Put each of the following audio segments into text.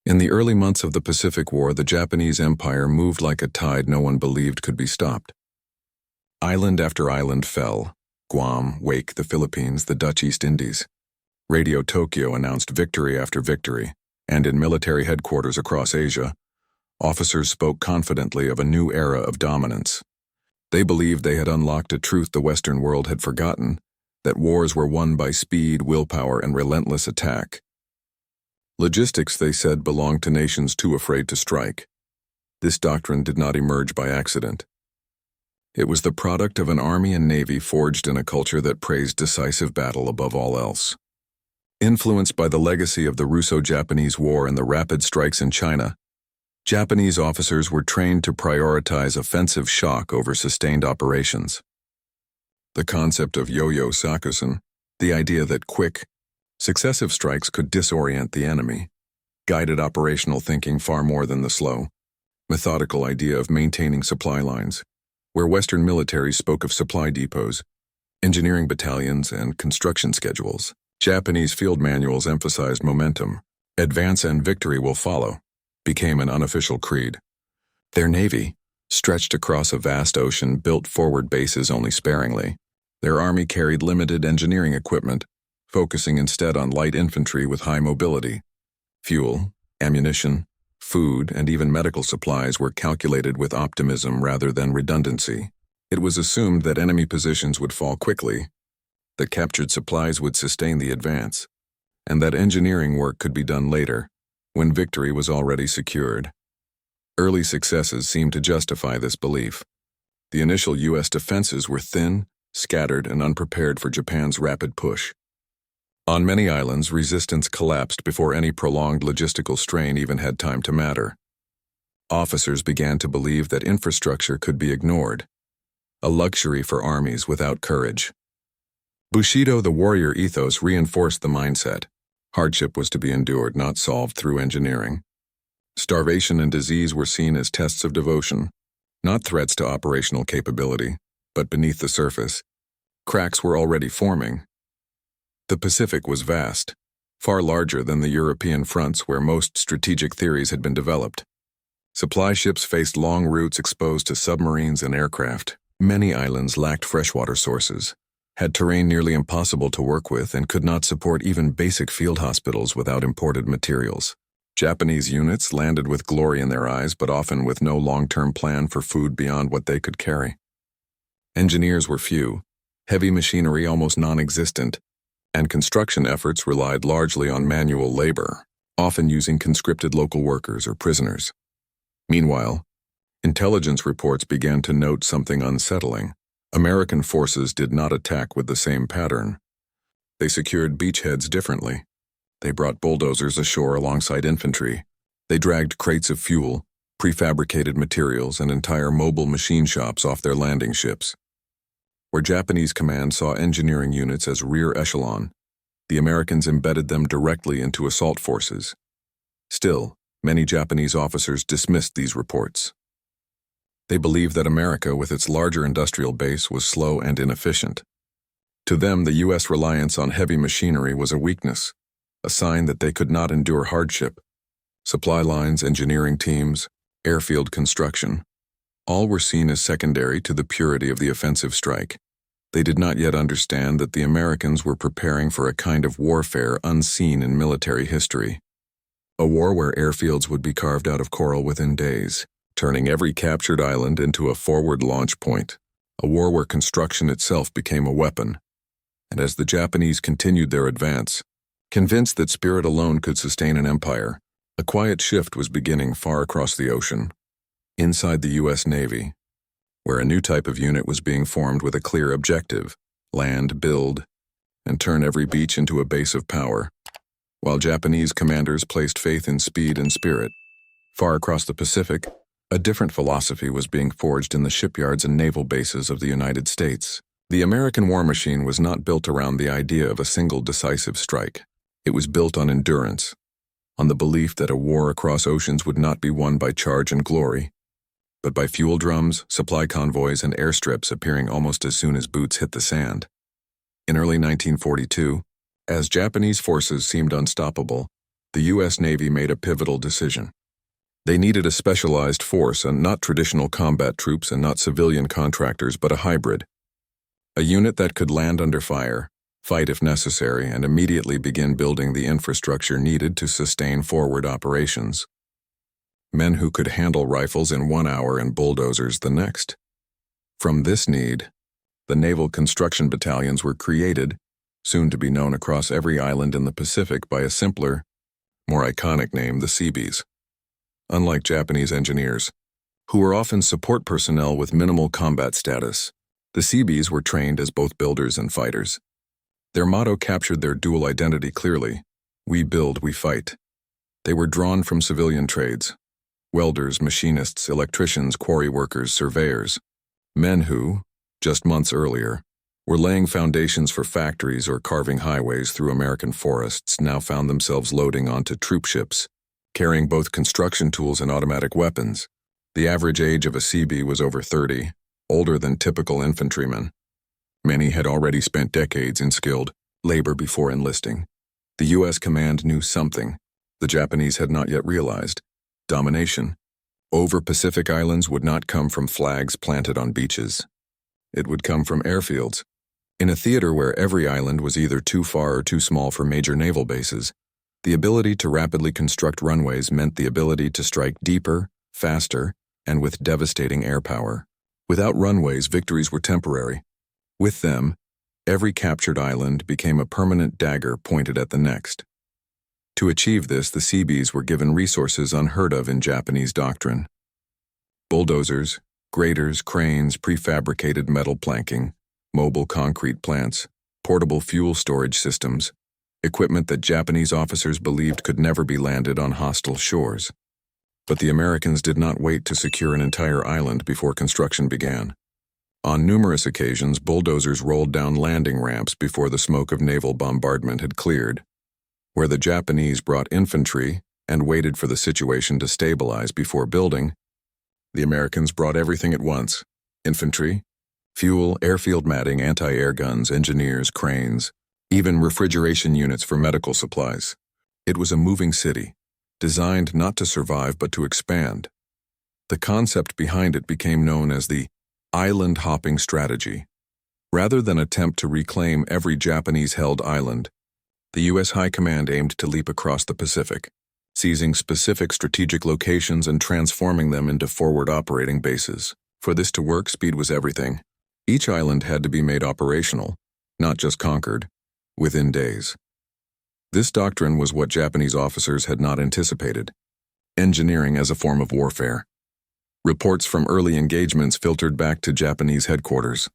In the early months of the Pacific War, the Japanese Empire moved like a tide no one believed could be stopped. Island after island fell: Guam, Wake, the Philippines, the Dutch East Indies. Radio Tokyo announced victory after victory, and in military headquarters across Asia, officers spoke confidently of a new era of dominance. They believed they had unlocked a truth the Western world had forgotten, that wars were won by speed, willpower, and relentless attack. Logistics, they said, belonged to nations too afraid to strike. This doctrine did not emerge by accident. It was the product of an army and navy forged in a culture that praised decisive battle above all else. Influenced by the legacy of the Russo-Japanese War and the rapid strikes in China, Japanese officers were trained to prioritize offensive shock over sustained operations. The concept of yo-yo sakusen, the idea that quick, successive strikes could disorient the enemy, guided operational thinking far more than the slow, methodical idea of maintaining supply lines, where Western militaries spoke of supply depots, engineering battalions, and construction schedules. Japanese field manuals emphasized momentum. Advance and victory will follow became an unofficial creed. Their navy, stretched across a vast ocean, built forward bases only sparingly. Their army carried limited engineering equipment, focusing instead on light infantry with high mobility. Fuel, ammunition, food, and even medical supplies were calculated with optimism rather than redundancy. It was assumed that enemy positions would fall quickly, that captured supplies would sustain the advance, and that engineering work could be done later, when victory was already secured. Early successes seemed to justify this belief. The initial U.S. defenses were thin, scattered, and unprepared for Japan's rapid push. On many islands, resistance collapsed before any prolonged logistical strain even had time to matter. Officers began to believe that infrastructure could be ignored, a luxury for armies without courage. Bushido, the warrior ethos, reinforced the mindset. Hardship was to be endured, not solved through engineering. Starvation and disease were seen as tests of devotion, not threats to operational capability, but beneath the surface, cracks were already forming. The Pacific was vast, far larger than the European fronts where most strategic theories had been developed. Supply ships faced long routes exposed to submarines and aircraft. Many islands lacked freshwater sources, had terrain nearly impossible to work with, and could not support even basic field hospitals without imported materials. Japanese units landed with glory in their eyes, but often with no long-term plan for food beyond what they could carry. Engineers were few, heavy machinery almost non-existent, and construction efforts relied largely on manual labor, often using conscripted local workers or prisoners. Meanwhile, intelligence reports began to note something unsettling. American forces did not attack with the same pattern. They secured beachheads differently. They brought bulldozers ashore alongside infantry. They dragged crates of fuel, prefabricated materials, and entire mobile machine shops off their landing ships. Where Japanese command saw engineering units as rear echelon, the Americans embedded them directly into assault forces. Still, many Japanese officers dismissed these reports. They believed that America, with its larger industrial base, was slow and inefficient. To them, the U.S. reliance on heavy machinery was a weakness, a sign that they could not endure hardship. Supply lines, engineering teams, airfield construction, all were seen as secondary to the purity of the offensive strike. They did not yet understand that the Americans were preparing for a kind of warfare unseen in military history. A war where airfields would be carved out of coral within days, turning every captured island into a forward launch point. A war where construction itself became a weapon. And as the Japanese continued their advance, convinced that spirit alone could sustain an empire, a quiet shift was beginning far across the ocean. Inside the U.S. Navy, where a new type of unit was being formed with a clear objective: land, build, and turn every beach into a base of power, while Japanese commanders placed faith in speed and spirit. Far across the Pacific, a different philosophy was being forged in the shipyards and naval bases of the United States. The American war machine was not built around the idea of a single decisive strike. It was built on endurance, on the belief that a war across oceans would not be won by charge and glory, but by fuel drums, supply convoys, and airstrips appearing almost as soon as boots hit the sand. In early 1942, as Japanese forces seemed unstoppable, the U.S. Navy made a pivotal decision. They needed a specialized force and not traditional combat troops and not civilian contractors, but a hybrid. A unit that could land under fire, fight if necessary, and immediately begin building the infrastructure needed to sustain forward operations. Men who could handle rifles in 1 hour and bulldozers the next. From this need, the Naval Construction Battalions were created, soon to be known across every island in the Pacific by a simpler, more iconic name, the Seabees. Unlike Japanese engineers, who were often support personnel with minimal combat status, the Seabees were trained as both builders and fighters. Their motto captured their dual identity clearly: we build, we fight. They were drawn from civilian trades: welders, machinists, electricians, quarry workers, surveyors. Men who, just months earlier, were laying foundations for factories or carving highways through American forests now found themselves loading onto troop ships, carrying both construction tools and automatic weapons. The average age of a Seabee was over 30, older than typical infantrymen. Many had already spent decades in skilled labor before enlisting. The U.S. command knew something the Japanese had not yet realized: domination over Pacific Islands would not come from flags planted on beaches. It would come from airfields, in a theater where every island was either too far or too small for major naval bases. The ability to rapidly construct runways meant the ability to strike deeper, faster, and with devastating air power. Without runways, victories were temporary. With them, every captured island became a permanent dagger pointed at the next. To achieve this, the Seabees were given resources unheard of in Japanese doctrine: bulldozers, graders, cranes, prefabricated metal planking, mobile concrete plants, portable fuel storage systems, equipment that Japanese officers believed could never be landed on hostile shores. But the Americans did not wait to secure an entire island before construction began. On numerous occasions, bulldozers rolled down landing ramps before the smoke of naval bombardment had cleared. Where the Japanese brought infantry and waited for the situation to stabilize before building, the Americans brought everything at once: infantry, fuel, airfield matting, anti-air guns, engineers, cranes, even refrigeration units for medical supplies. It was a moving city, designed not to survive but to expand. The concept behind it became known as the island hopping strategy. Rather than attempt to reclaim every Japanese-held island, the U.S. High Command aimed to leap across the Pacific, seizing specific strategic locations and transforming them into forward operating bases. For this to work, speed was everything. Each island had to be made operational, not just conquered, within days. This doctrine was what Japanese officers had not anticipated: engineering as a form of warfare. Reports from early engagements filtered back to Japanese headquarters.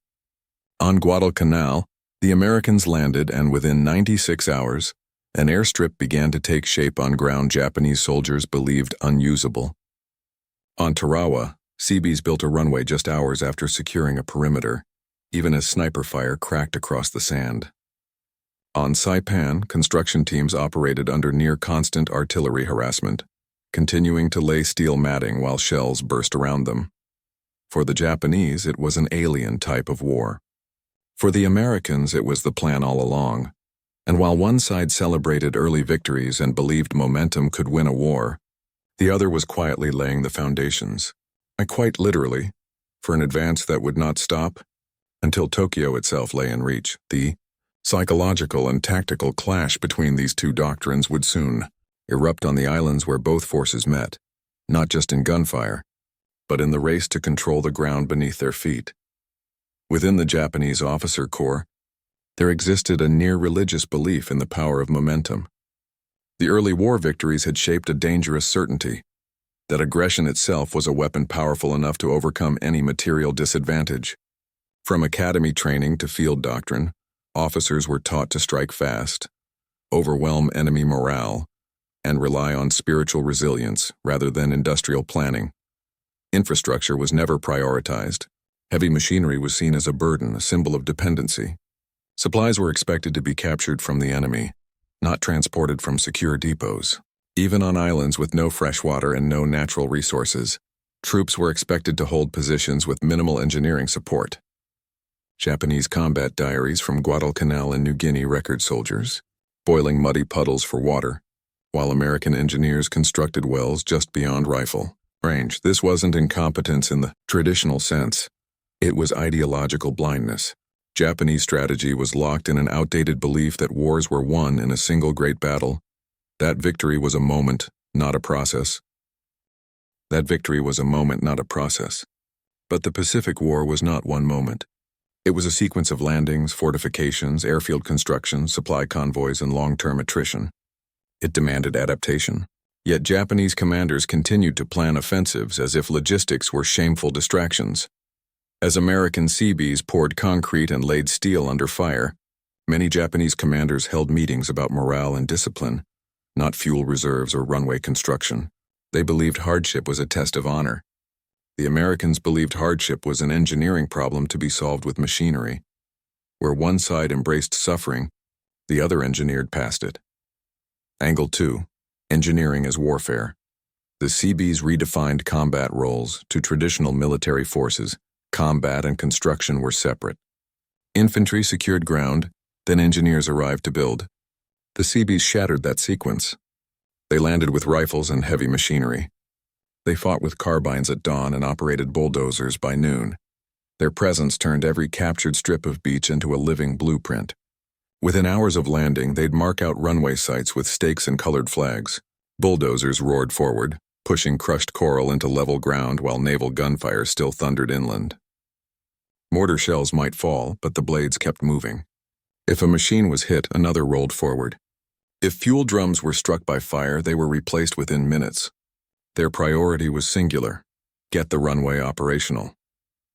On Guadalcanal, the Americans landed, and within 96 hours, an airstrip began to take shape on ground Japanese soldiers believed unusable. On Tarawa, Seabees built a runway just hours after securing a perimeter, even as sniper fire cracked across the sand. On Saipan, construction teams operated under near-constant artillery harassment, continuing to lay steel matting while shells burst around them. For the Japanese, it was an alien type of war. For the Americans, it was the plan all along. And while one side celebrated early victories and believed momentum could win a war, the other was quietly laying the foundations, quite literally, for an advance that would not stop until Tokyo itself lay in reach. The psychological and tactical clash between these two doctrines would soon erupt on the islands where both forces met, not just in gunfire, but in the race to control the ground beneath their feet. Within the Japanese officer corps, there existed a near-religious belief in the power of momentum. The early war victories had shaped a dangerous certainty that aggression itself was a weapon powerful enough to overcome any material disadvantage. From academy training to field doctrine, officers were taught to strike fast, overwhelm enemy morale, and rely on spiritual resilience rather than industrial planning. Infrastructure was never prioritized. Heavy machinery was seen as a burden, a symbol of dependency. Supplies were expected to be captured from the enemy, not transported from secure depots. Even on islands with no fresh water and no natural resources, troops were expected to hold positions with minimal engineering support. Japanese combat diaries from Guadalcanal and New Guinea record soldiers, boiling muddy puddles for water, while American engineers constructed wells just beyond rifle range. This wasn't incompetence in the traditional sense. It was ideological blindness. Japanese strategy was locked in an outdated belief that wars were won in a single great battle. That victory was a moment, not a process. But the Pacific War was not one moment. It was a sequence of landings, fortifications, airfield construction, supply convoys, and long-term attrition. It demanded adaptation. Yet Japanese commanders continued to plan offensives as if logistics were shameful distractions. As American Seabees poured concrete and laid steel under fire, many Japanese commanders held meetings about morale and discipline, not fuel reserves or runway construction. They believed hardship was a test of honor. The Americans believed hardship was an engineering problem to be solved with machinery. Where one side embraced suffering, the other engineered past it. Angle 2. Engineering as warfare. The Seabees redefined combat roles to traditional military forces. Combat and construction were separate. Infantry secured ground, then engineers arrived to build. The Seabees shattered that sequence. They landed with rifles and heavy machinery. They fought with carbines at dawn and operated bulldozers by noon. Their presence turned every captured strip of beach into a living blueprint. Within hours of landing, they'd mark out runway sites with stakes and colored flags. Bulldozers roared forward, pushing crushed coral into level ground while naval gunfire still thundered inland. Mortar shells might fall, but the blades kept moving. If a machine was hit, another rolled forward. If fuel drums were struck by fire, they were replaced within minutes. Their priority was singular: get the runway operational.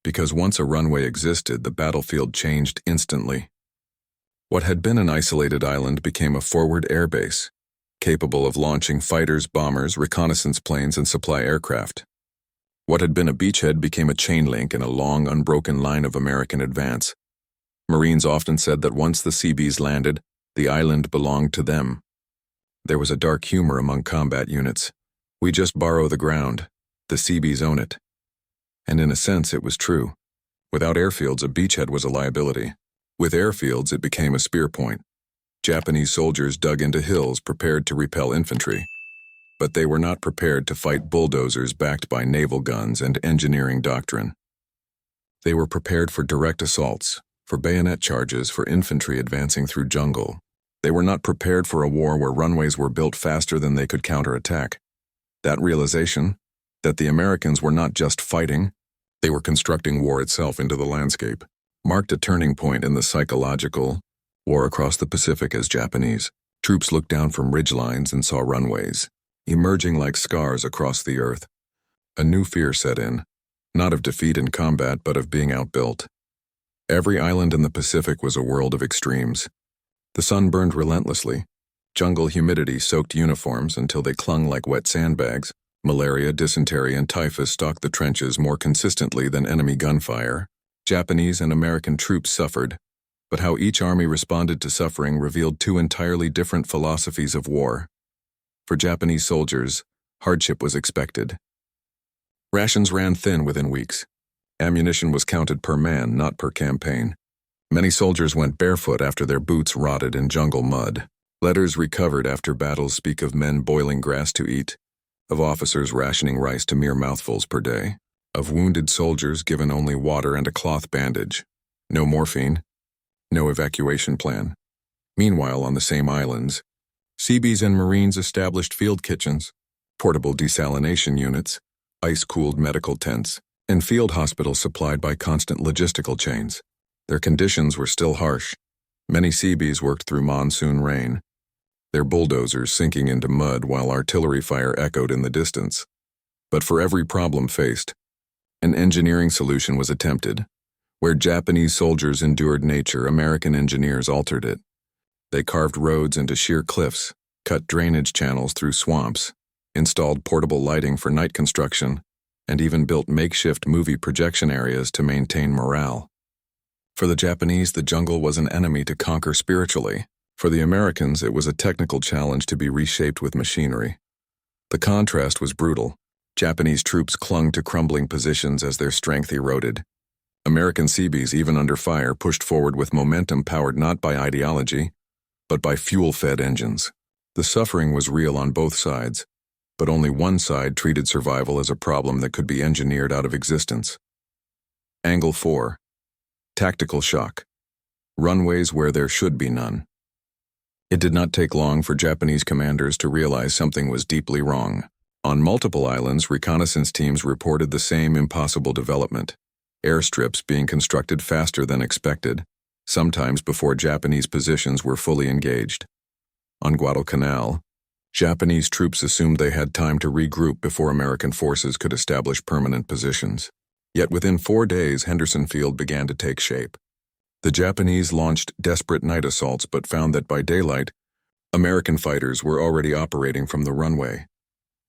Because once a runway existed, the battlefield changed instantly. What had been an isolated island became a forward airbase, capable of launching fighters, bombers, reconnaissance planes, and supply aircraft. What had been a beachhead became a chain link in a long, unbroken line of American advance. Marines often said that once the Seabees landed, the island belonged to them. There was a dark humor among combat units. We just borrow the ground. The Seabees own it. And in a sense, it was true. Without airfields, a beachhead was a liability. With airfields, it became a spear point. Japanese soldiers dug into hills prepared to repel infantry. But they were not prepared to fight bulldozers backed by naval guns and engineering doctrine. They were prepared for direct assaults, for bayonet charges, for infantry advancing through jungle. They were not prepared for a war where runways were built faster than they could counterattack. That realization, that the Americans were not just fighting, they were constructing war itself into the landscape, marked a turning point in the psychological war across the Pacific. As Japanese troops looked down from ridgelines and saw runways emerging like scars across the earth. A new fear set in, not of defeat in combat, but of being outbuilt. Every island in the Pacific was a world of extremes. The sun burned relentlessly. Jungle humidity soaked uniforms until they clung like wet sandbags. Malaria, dysentery, and typhus stalked the trenches more consistently than enemy gunfire. Japanese and American troops suffered, but how each army responded to suffering revealed two entirely different philosophies of war. For Japanese soldiers, hardship was expected. Rations ran thin within weeks. Ammunition was counted per man, not per campaign. Many soldiers went barefoot after their boots rotted in jungle mud. Letters recovered after battles speak of men boiling grass to eat, of officers rationing rice to mere mouthfuls per day, of wounded soldiers given only water and a cloth bandage. No morphine, no evacuation plan. Meanwhile, on the same islands, Seabees and Marines established field kitchens, portable desalination units, ice-cooled medical tents, and field hospitals supplied by constant logistical chains. Their conditions were still harsh. Many Seabees worked through monsoon rain, their bulldozers sinking into mud while artillery fire echoed in the distance. But for every problem faced, an engineering solution was attempted. Where Japanese soldiers endured nature, American engineers altered it. They carved roads into sheer cliffs, cut drainage channels through swamps, installed portable lighting for night construction, and even built makeshift movie projection areas to maintain morale. For the Japanese, the jungle was an enemy to conquer spiritually. For the Americans, it was a technical challenge to be reshaped with machinery. The contrast was brutal. Japanese troops clung to crumbling positions as their strength eroded. American Seabees, even under fire, pushed forward with momentum powered not by ideology, but by fuel-fed engines. The suffering was real on both sides, but only one side treated survival as a problem that could be engineered out of existence. Angle 4. Tactical shock. Runways where there should be none. It did not take long for Japanese commanders to realize something was deeply wrong. On multiple islands, reconnaissance teams reported the same impossible development. Airstrips being constructed faster than expected, sometimes before Japanese positions were fully engaged. On Guadalcanal, Japanese troops assumed they had time to regroup before American forces could establish permanent positions. Yet within 4 days, Henderson Field began to take shape. The Japanese launched desperate night assaults but found that by daylight, American fighters were already operating from the runway.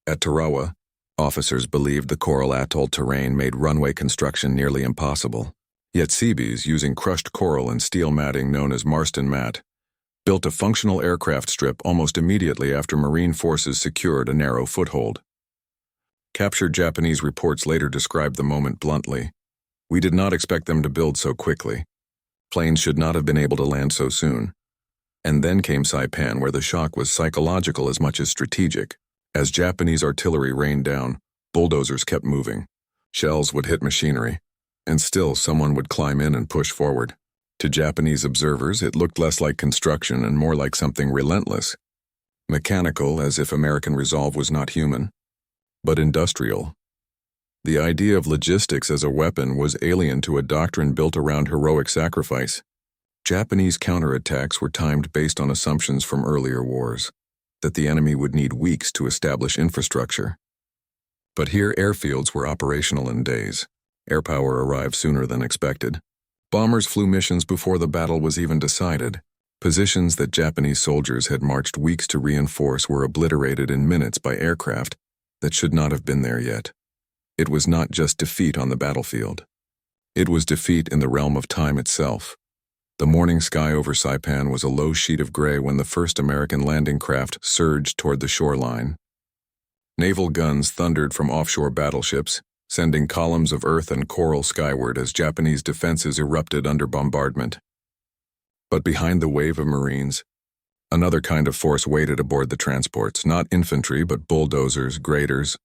At Tarawa, officers believed the coral atoll terrain made runway construction nearly impossible. Yet Seabees, using crushed coral and steel matting known as Marston mat, built a functional aircraft strip almost immediately after Marine forces secured a narrow foothold. Captured Japanese reports later described the moment bluntly. "We did not expect them to build so quickly. Planes should not have been able to land so soon." And then came Saipan, where the shock was psychological as much as strategic. As Japanese artillery rained down, bulldozers kept moving. Shells would hit machinery, and still someone would climb in and push forward. To Japanese observers, it looked less like construction and more like something relentless. Mechanical, as if American resolve was not human, but industrial. The idea of logistics as a weapon was alien to a doctrine built around heroic sacrifice. Japanese counterattacks were timed based on assumptions from earlier wars, that the enemy would need weeks to establish infrastructure. But here airfields were operational in days. Air power arrived sooner than expected. Bombers flew missions before the battle was even decided. Positions that Japanese soldiers had marched weeks to reinforce were obliterated in minutes by aircraft that should not have been there yet. It was not just defeat on the battlefield. It was defeat in the realm of time itself. The morning sky over Saipan was a low sheet of gray when the first American landing craft surged toward the shoreline. Naval guns thundered from offshore battleships, sending columns of earth and coral skyward as Japanese defenses erupted under bombardment. But behind the wave of Marines, another kind of force waited aboard the transports, not infantry but bulldozers, graders,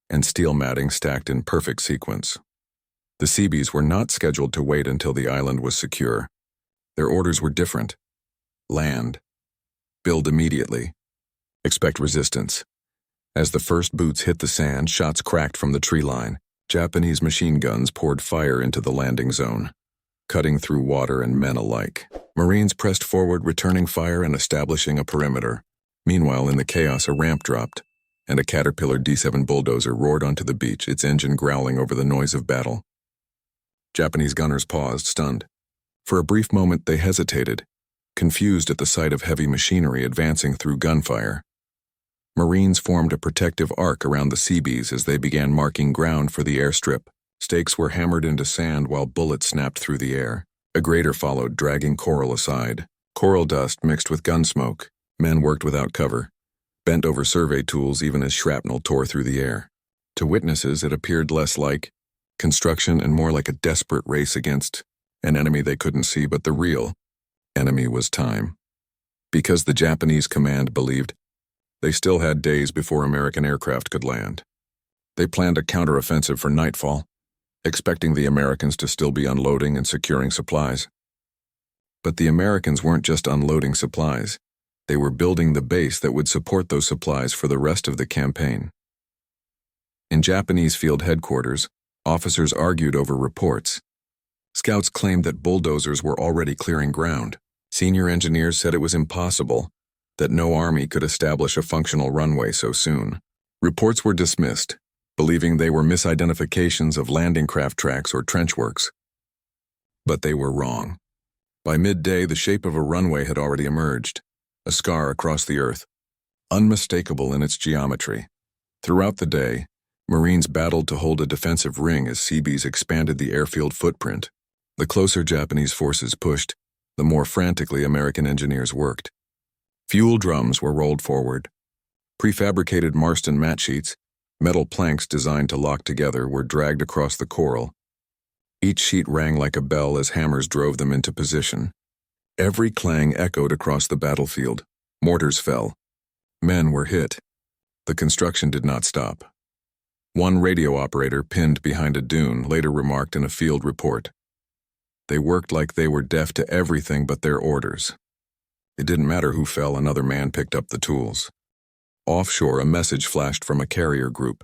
and steel matting stacked in perfect sequence. The Seabees were not scheduled to wait until the island was secure. Their orders were different. Land. Build immediately. Expect resistance. As the first boots hit the sand, shots cracked from the tree line. Japanese machine guns poured fire into the landing zone, cutting through water and men alike. Marines pressed forward, returning fire and establishing a perimeter. Meanwhile, in the chaos, a ramp dropped, and a Caterpillar D7 bulldozer roared onto the beach, its engine growling over the noise of battle. Japanese gunners paused, stunned. For a brief moment, they hesitated, confused at the sight of heavy machinery advancing through gunfire. Marines formed a protective arc around the Seabees as they began marking ground for the airstrip. Stakes were hammered into sand while bullets snapped through the air. A grader followed, dragging coral aside. Coral dust mixed with gun smoke. Men worked without cover, bent over survey tools even as shrapnel tore through the air. To witnesses, it appeared less like construction and more like a desperate race against an enemy they couldn't see, but the real enemy was time. Because the Japanese command believed they still had days before American aircraft could land. They planned a counteroffensive for nightfall, expecting the Americans to still be unloading and securing supplies. But the Americans weren't just unloading supplies. They were building the base that would support those supplies for the rest of the campaign. In Japanese field headquarters, officers argued over reports. Scouts claimed that bulldozers were already clearing ground. Senior engineers said it was impossible, that no army could establish a functional runway so soon. Reports were dismissed, believing they were misidentifications of landing craft tracks or trench works. But they were wrong. By midday, the shape of a runway had already emerged, a scar across the earth, unmistakable in its geometry. Throughout the day, Marines battled to hold a defensive ring as Seabees expanded the airfield footprint. The closer Japanese forces pushed, the more frantically American engineers worked. Fuel drums were rolled forward. Prefabricated Marston mat sheets, metal planks designed to lock together, were dragged across the coral. Each sheet rang like a bell as hammers drove them into position. Every clang echoed across the battlefield. Mortars fell. Men were hit. The construction did not stop. One radio operator pinned behind a dune later remarked in a field report, "They worked like they were deaf to everything but their orders." It didn't matter who fell, another man picked up the tools. Offshore, a message flashed from a carrier group.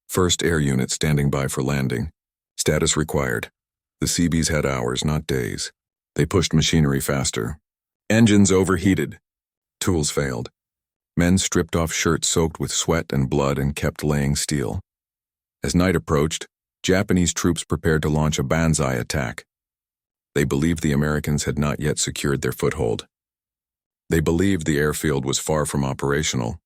First air unit standing by for landing. Status required. The Seabees had hours, not days. They pushed machinery faster. Engines overheated. Tools failed. Men stripped off shirts soaked with sweat and blood and kept laying steel. As night approached, Japanese troops prepared to launch a banzai attack. They believed the Americans had not yet secured their foothold. They believed the airfield was far from operational.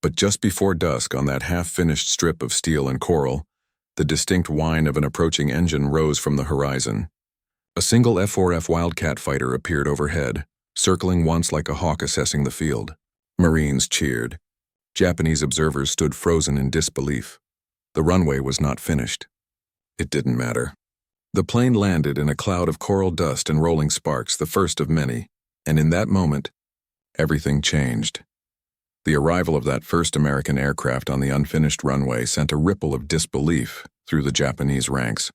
But just before dusk, on that half-finished strip of steel and coral, the distinct whine of an approaching engine rose from the horizon. A single F-4F Wildcat fighter appeared overhead, circling once like a hawk assessing the field. Marines cheered. Japanese observers stood frozen in disbelief. The runway was not finished. It didn't matter. The plane landed in a cloud of coral dust and rolling sparks, the first of many, and in that moment, everything changed. The arrival of that first American aircraft on the unfinished runway sent a ripple of disbelief through the Japanese ranks.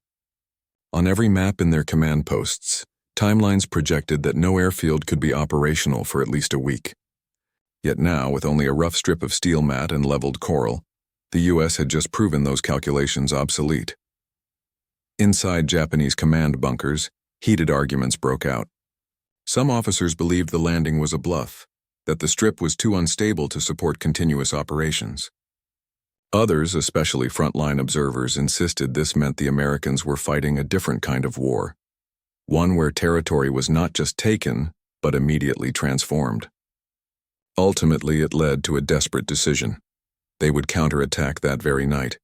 On every map in their command posts, timelines projected that no airfield could be operational for at least a week. Yet now, with only a rough strip of steel mat and leveled coral, the U.S. had just proven those calculations obsolete. Inside Japanese command bunkers, heated arguments broke out. Some officers believed the landing was a bluff, that the strip was too unstable to support continuous operations. Others, especially frontline observers, insisted this meant the Americans were fighting a different kind of war, one where territory was not just taken, but immediately transformed. Ultimately, it led to a desperate decision. They would counterattack that very night,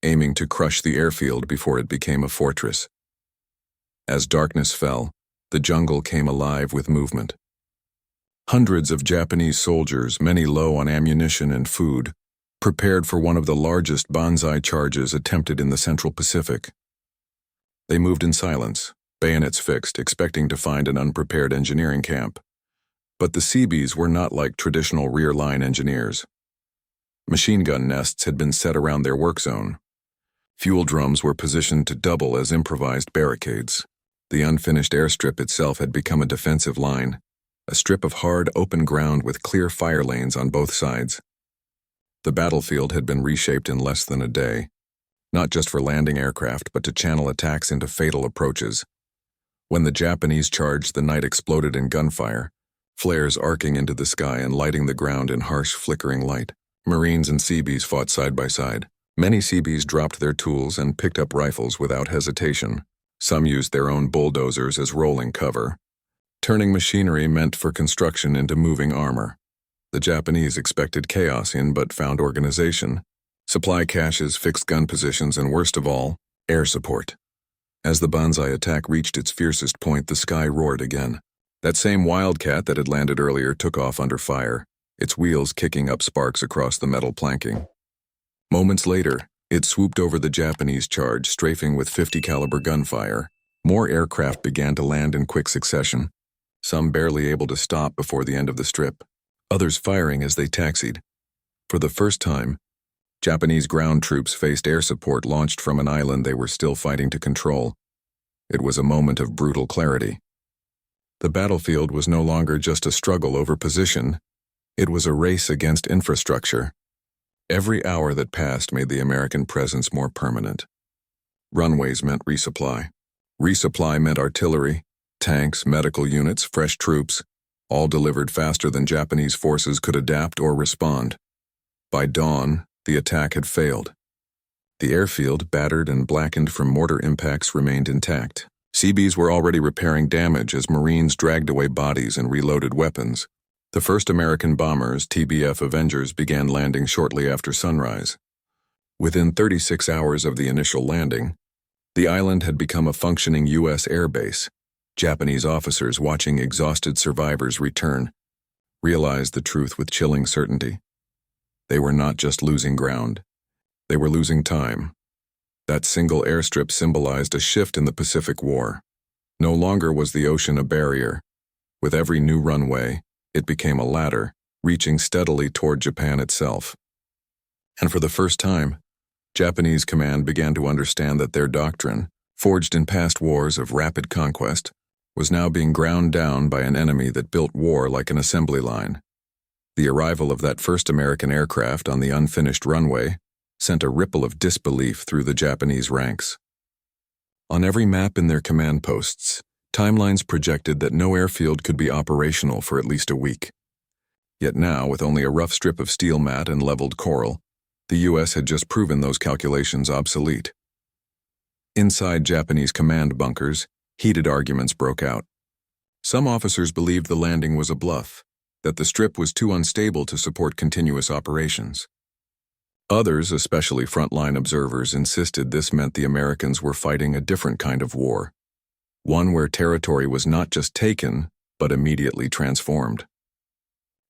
aiming to crush the airfield before it became a fortress. As darkness fell, the jungle came alive with movement. Hundreds of Japanese soldiers, many low on ammunition and food, prepared for one of the largest banzai charges attempted in the Central Pacific. They moved in silence, bayonets fixed, expecting to find an unprepared engineering camp. But the Seabees were not like traditional rear-line engineers. Machine gun nests had been set around their work zone. Fuel drums were positioned to double as improvised barricades. The unfinished airstrip itself had become a defensive line, a strip of hard, open ground with clear fire lanes on both sides. The battlefield had been reshaped in less than a day, not just for landing aircraft, but to channel attacks into fatal approaches. When the Japanese charged, the night exploded in gunfire, flares arcing into the sky and lighting the ground in harsh, flickering light. Marines and Seabees fought side by side. Many Seabees dropped their tools and picked up rifles without hesitation. Some used their own bulldozers as rolling cover. Turning machinery meant for construction into moving armor. The Japanese expected chaos in but found organization, supply caches, fixed gun positions, and worst of all, air support. As the banzai attack reached its fiercest point, the sky roared again. That same Wildcat that had landed earlier took off under fire, its wheels kicking up sparks across the metal planking. Moments later, it swooped over the Japanese charge, strafing with .50 caliber gunfire. More aircraft began to land in quick succession, some barely able to stop before the end of the strip, others firing as they taxied. For the first time, Japanese ground troops faced air support launched from an island they were still fighting to control. It was a moment of brutal clarity. The battlefield was no longer just a struggle over position, it was a race against infrastructure. Every hour that passed made the American presence more permanent. Runways meant resupply. Resupply meant artillery, tanks, medical units, fresh troops, all delivered faster than Japanese forces could adapt or respond. By dawn, the attack had failed. The airfield, battered and blackened from mortar impacts, remained intact. Seabees were already repairing damage as Marines dragged away bodies and reloaded weapons. The first American bombers, TBF Avengers, began landing shortly after sunrise. Within 36 hours of the initial landing, the island had become a functioning U.S. air base. Japanese officers, watching exhausted survivors return, realized the truth with chilling certainty. They were not just losing ground. They were losing time. That single airstrip symbolized a shift in the Pacific War. No longer was the ocean a barrier. With every new runway, it became a ladder, reaching steadily toward Japan itself. And for the first time, Japanese command began to understand that their doctrine, forged in past wars of rapid conquest, was now being ground down by an enemy that built war like an assembly line. The arrival of that first American aircraft on the unfinished runway sent a ripple of disbelief through the Japanese ranks. On every map in their command posts, timelines projected that no airfield could be operational for at least a week. Yet now, with only a rough strip of steel mat and leveled coral, the U.S. had just proven those calculations obsolete. Inside Japanese command bunkers, heated arguments broke out. Some officers believed the landing was a bluff, that the strip was too unstable to support continuous operations. Others, especially frontline observers, insisted this meant the Americans were fighting a different kind of war, one where territory was not just taken, but immediately transformed.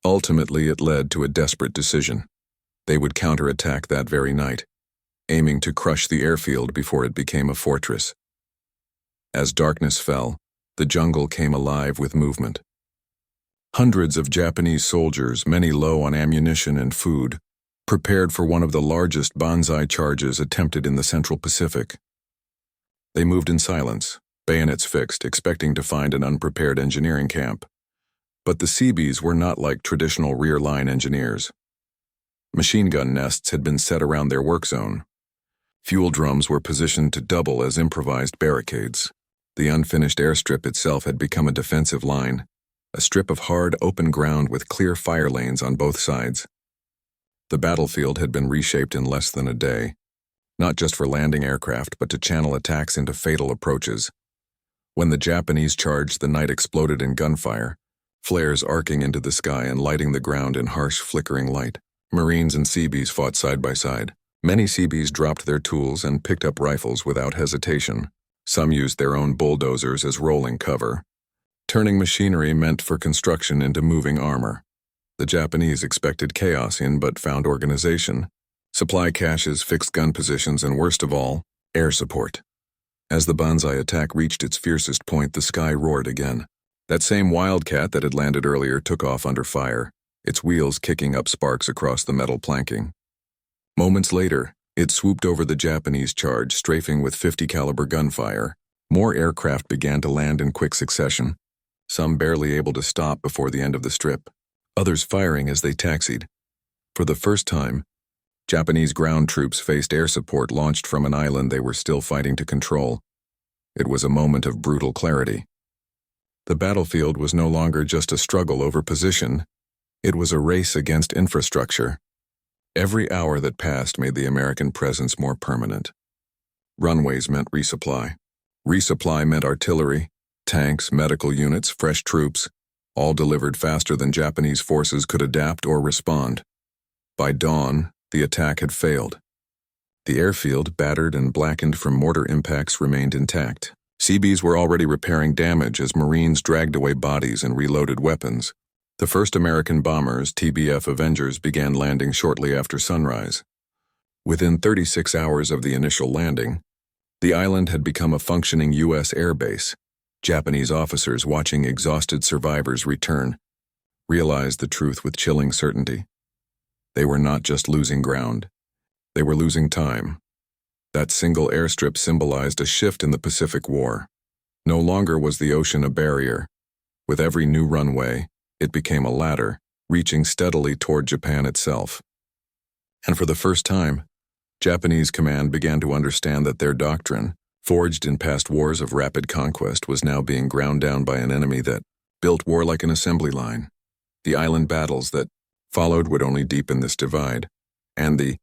Ultimately, it led to a desperate decision. They would counterattack that very night, aiming to crush the airfield before it became a fortress. As darkness fell, the jungle came alive with movement. Hundreds of Japanese soldiers, many low on ammunition and food, prepared for one of the largest banzai charges attempted in the Central Pacific. They moved in silence, bayonets fixed, expecting to find an unprepared engineering camp. But the Seabees were not like traditional rear-line engineers. Machine gun nests had been set around their work zone. Fuel drums were positioned to double as improvised barricades. The unfinished airstrip itself had become a defensive line, a strip of hard, open ground with clear fire lanes on both sides. The battlefield had been reshaped in less than a day, not just for landing aircraft, but to channel attacks into fatal approaches. When the Japanese charged, the night exploded in gunfire, flares arcing into the sky and lighting the ground in harsh, flickering light. Marines and Seabees fought side by side. Many Seabees dropped their tools and picked up rifles without hesitation. Some used their own bulldozers as rolling cover, turning machinery meant for construction into moving armor. The Japanese expected chaos in but found organization, supply caches, fixed gun positions, and worst of all, air support. As the banzai attack reached its fiercest point, the sky roared again. That same Wildcat that had landed earlier took off under fire, its wheels kicking up sparks across the metal planking. Moments later, it swooped over the Japanese charge, strafing with .50 caliber gunfire. More aircraft began to land in quick succession, some barely able to stop before the end of the strip, others firing as they taxied. For the first time, Japanese ground troops faced air support launched from an island they were still fighting to control. It was a moment of brutal clarity. The battlefield was no longer just a struggle over position, it was a race against infrastructure. Every hour that passed made the American presence more permanent. Runways meant resupply. Resupply meant artillery, tanks, medical units, fresh troops, all delivered faster than Japanese forces could adapt or respond. By dawn, the attack had failed. The airfield, battered and blackened from mortar impacts, remained intact. Seabees were already repairing damage as Marines dragged away bodies and reloaded weapons. The first American bombers, TBF Avengers, began landing shortly after sunrise. Within 36 hours of the initial landing, the island had become a functioning U.S. air base. Japanese officers, watching exhausted survivors return, realized the truth with chilling certainty. They were not just losing ground. They were losing time. That single airstrip symbolized a shift in the Pacific War. No longer was the ocean a barrier. With every new runway, it became a ladder, reaching steadily toward Japan itself. And for the first time, Japanese command began to understand that their doctrine, forged in past wars of rapid conquest, was now being ground down by an enemy that built war like an assembly line. The island battles that followed would only deepen this divide, and the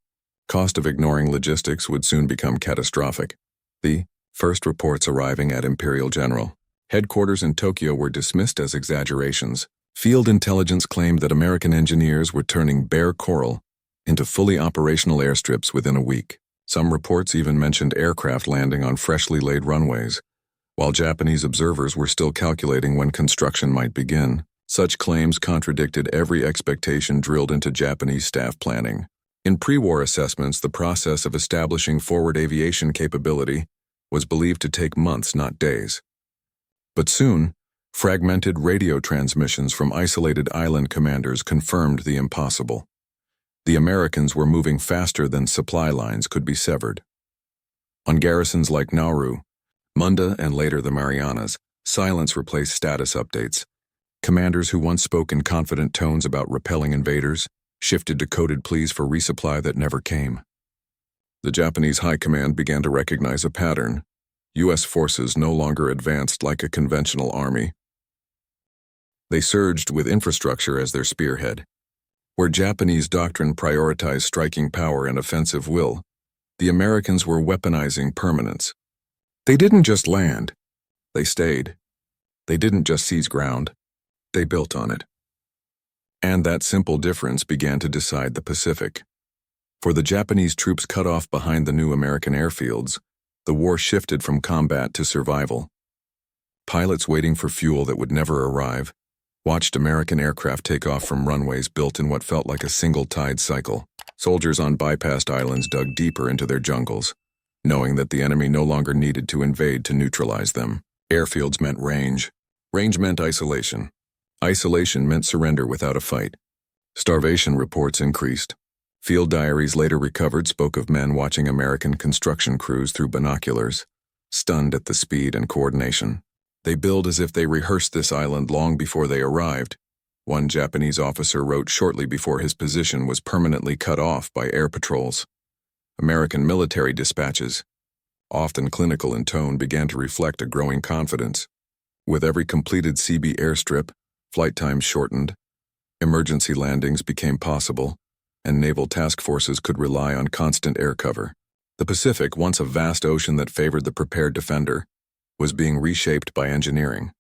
cost of ignoring logistics would soon become catastrophic. The first reports arriving at Imperial General headquarters in Tokyo were dismissed as exaggerations. Field intelligence claimed that American engineers were turning bare coral into fully operational airstrips within a week. Some reports even mentioned aircraft landing on freshly laid runways, while Japanese observers were still calculating when construction might begin. Such claims contradicted every expectation drilled into Japanese staff planning. In pre-war assessments, the process of establishing forward aviation capability was believed to take months, not days. But soon, Fragmented radio transmissions from isolated island commanders confirmed the impossible. The Americans were moving faster than supply lines could be severed. On garrisons like Nauru, Munda, and later the Marianas, silence replaced status updates. Commanders who once spoke in confident tones about repelling invaders shifted to coded pleas for resupply that never came. The Japanese High Command began to recognize a pattern. U.S. forces no longer advanced like a conventional army. They surged with infrastructure as their spearhead. Where Japanese doctrine prioritized striking power and offensive will, the Americans were weaponizing permanence. They didn't just land, they stayed. They didn't just seize ground, they built on it. And that simple difference began to decide the Pacific. For the Japanese troops cut off behind the new American airfields, the war shifted from combat to survival. Pilots waiting for fuel that would never arrive watched American aircraft take off from runways built in what felt like a single tide cycle. Soldiers on bypassed islands dug deeper into their jungles, knowing that the enemy no longer needed to invade to neutralize them. Airfields meant range. Range meant isolation. Isolation meant surrender without a fight. Starvation reports increased. Field diaries later recovered spoke of men watching American construction crews through binoculars, stunned at the speed and coordination. They build as if they rehearsed this island long before they arrived. One Japanese officer wrote shortly before his position was permanently cut off by air patrols. American military dispatches, often clinical in tone, began to reflect a growing confidence. With every completed Seabee airstrip, flight times shortened, emergency landings became possible, and naval task forces could rely on constant air cover. The Pacific, once a vast ocean that favored the prepared defender, was being reshaped by engineering.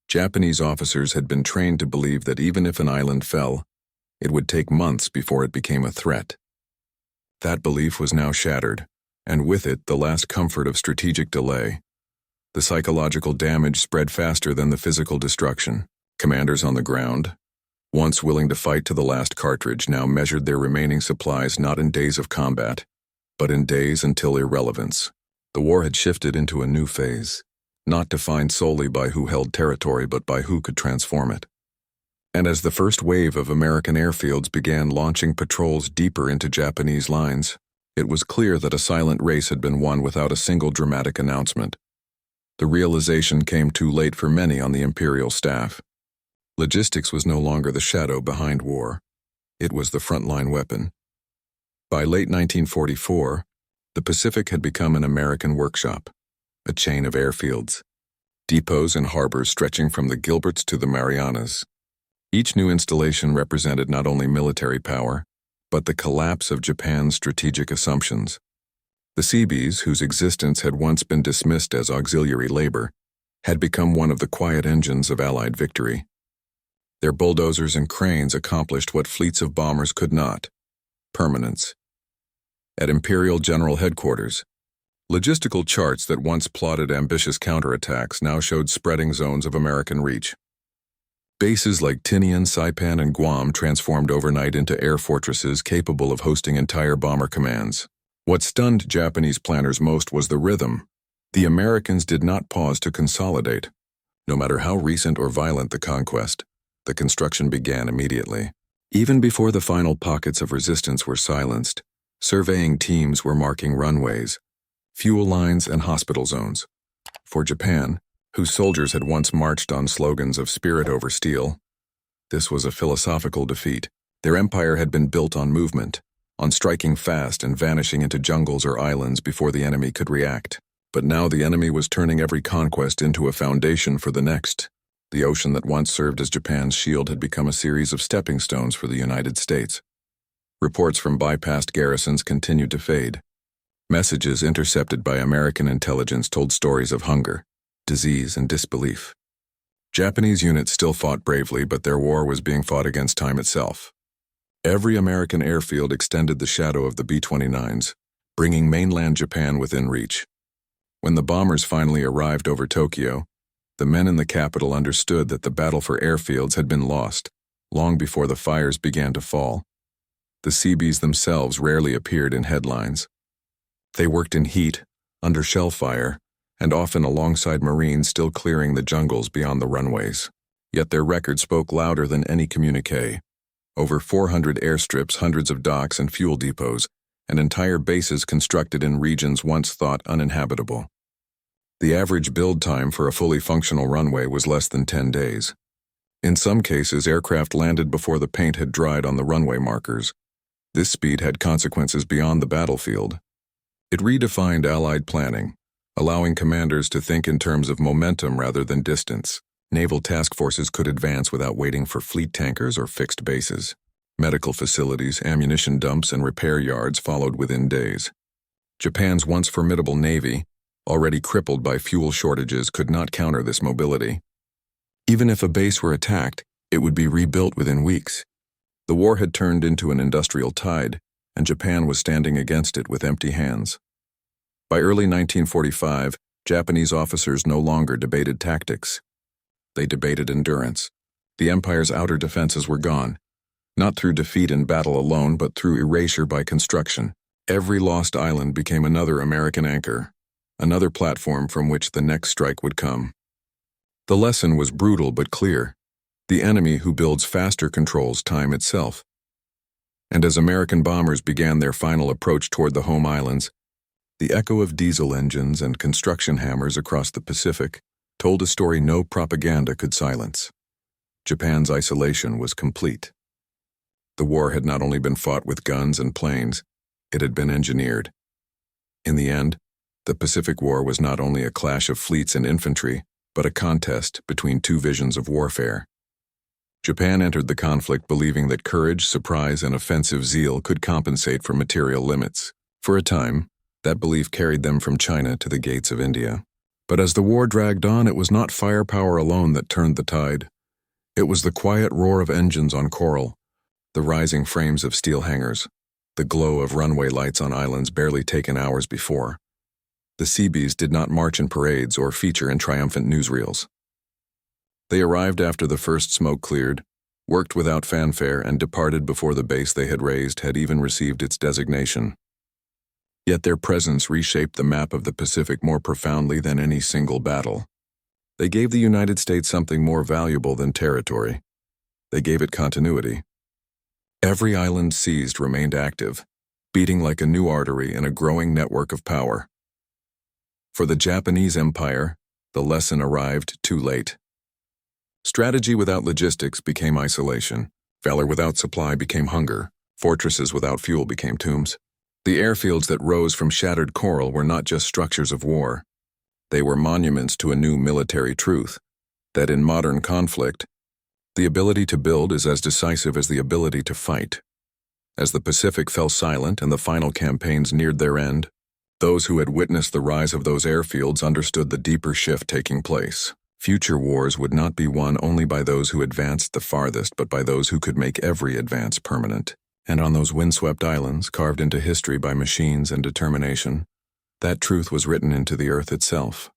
Japanese officers had been trained to believe that even if an island fell, it would take months before it became a threat. That belief was now shattered, and with it the last comfort of strategic delay. The psychological damage spread faster than the physical destruction. Commanders on the ground, once willing to fight to the last cartridge, now measured their remaining supplies not in days of combat, but in days until irrelevance. The war had shifted into a new phase, not defined solely by who held territory but by who could transform it. And as the first wave of American airfields began launching patrols deeper into Japanese lines, it was clear that a silent race had been won without a single dramatic announcement. The realization came too late for many on the imperial staff. Logistics was no longer the shadow behind war. It was the frontline weapon. By late 1944, the Pacific had become an American workshop, a chain of airfields, depots and harbors stretching from the Gilberts to the Marianas. Each new installation represented not only military power, but the collapse of Japan's strategic assumptions. The Seabees, whose existence had once been dismissed as auxiliary labor, had become one of the quiet engines of Allied victory. Their bulldozers and cranes accomplished what fleets of bombers could not: permanence. At Imperial General Headquarters, logistical charts that once plotted ambitious counterattacks now showed spreading zones of American reach. Bases like Tinian, Saipan, and Guam transformed overnight into air fortresses capable of hosting entire bomber commands. What stunned Japanese planners most was the rhythm. The Americans did not pause to consolidate. No matter how recent or violent the conquest, the construction began immediately. Even before the final pockets of resistance were silenced, surveying teams were marking runways, fuel lines, and hospital zones. For Japan, whose soldiers had once marched on slogans of spirit over steel, this was a philosophical defeat. Their empire had been built on movement, on striking fast and vanishing into jungles or islands before the enemy could react. But now the enemy was turning every conquest into a foundation for the next. The ocean that once served as Japan's shield had become a series of stepping stones for the United States. Reports from bypassed garrisons continued to fade. Messages intercepted by American intelligence told stories of hunger, disease, and disbelief. Japanese units still fought bravely, but their war was being fought against time itself. Every American airfield extended the shadow of the B-29s, bringing mainland Japan within reach. When the bombers finally arrived over Tokyo, the men in the capital understood that the battle for airfields had been lost, long before the fires began to fall. The Seabees themselves rarely appeared in headlines. They worked in heat, under shell fire, and often alongside Marines still clearing the jungles beyond the runways. Yet their record spoke louder than any communique. Over 400 airstrips, hundreds of docks and fuel depots, and entire bases constructed in regions once thought uninhabitable. The average build time for a fully functional runway was less than 10 days. In some cases, aircraft landed before the paint had dried on the runway markers. This speed had consequences beyond the battlefield. It redefined Allied planning, allowing commanders to think in terms of momentum rather than distance. Naval task forces could advance without waiting for fleet tankers or fixed bases. Medical facilities, ammunition dumps, and repair yards followed within days. Japan's once formidable navy, already crippled by fuel shortages, could not counter this mobility. Even if a base were attacked, it would be rebuilt within weeks. The war had turned into an industrial tide, and Japan was standing against it with empty hands. By early 1945, Japanese officers no longer debated tactics. They debated endurance. The empire's outer defenses were gone, not through defeat in battle alone, but through erasure by construction. Every lost island became another American anchor, another platform from which the next strike would come. The lesson was brutal but clear. The enemy who builds faster controls time itself. And as American bombers began their final approach toward the home islands, the echo of diesel engines and construction hammers across the Pacific told a story no propaganda could silence. Japan's isolation was complete. The war had not only been fought with guns and planes, it had been engineered. In the end, the Pacific War was not only a clash of fleets and infantry, but a contest between two visions of warfare. Japan entered the conflict believing that courage, surprise, and offensive zeal could compensate for material limits. For a time, that belief carried them from China to the gates of India. But as the war dragged on, it was not firepower alone that turned the tide. It was the quiet roar of engines on coral, the rising frames of steel hangars, the glow of runway lights on islands barely taken hours before. The Seabees did not march in parades or feature in triumphant newsreels. They arrived after the first smoke cleared, worked without fanfare, and departed before the base they had raised had even received its designation. Yet their presence reshaped the map of the Pacific more profoundly than any single battle. They gave the United States something more valuable than territory. They gave it continuity. Every island seized remained active, beating like a new artery in a growing network of power. For the Japanese Empire, the lesson arrived too late. Strategy without logistics became isolation. Valor without supply became hunger. Fortresses without fuel became tombs. The airfields that rose from shattered coral were not just structures of war. They were monuments to a new military truth, that in modern conflict, the ability to build is as decisive as the ability to fight. As the Pacific fell silent and the final campaigns neared their end, those who had witnessed the rise of those airfields understood the deeper shift taking place. Future wars would not be won only by those who advanced the farthest, but by those who could make every advance permanent. And on those windswept islands, carved into history by machines and determination, that truth was written into the earth itself.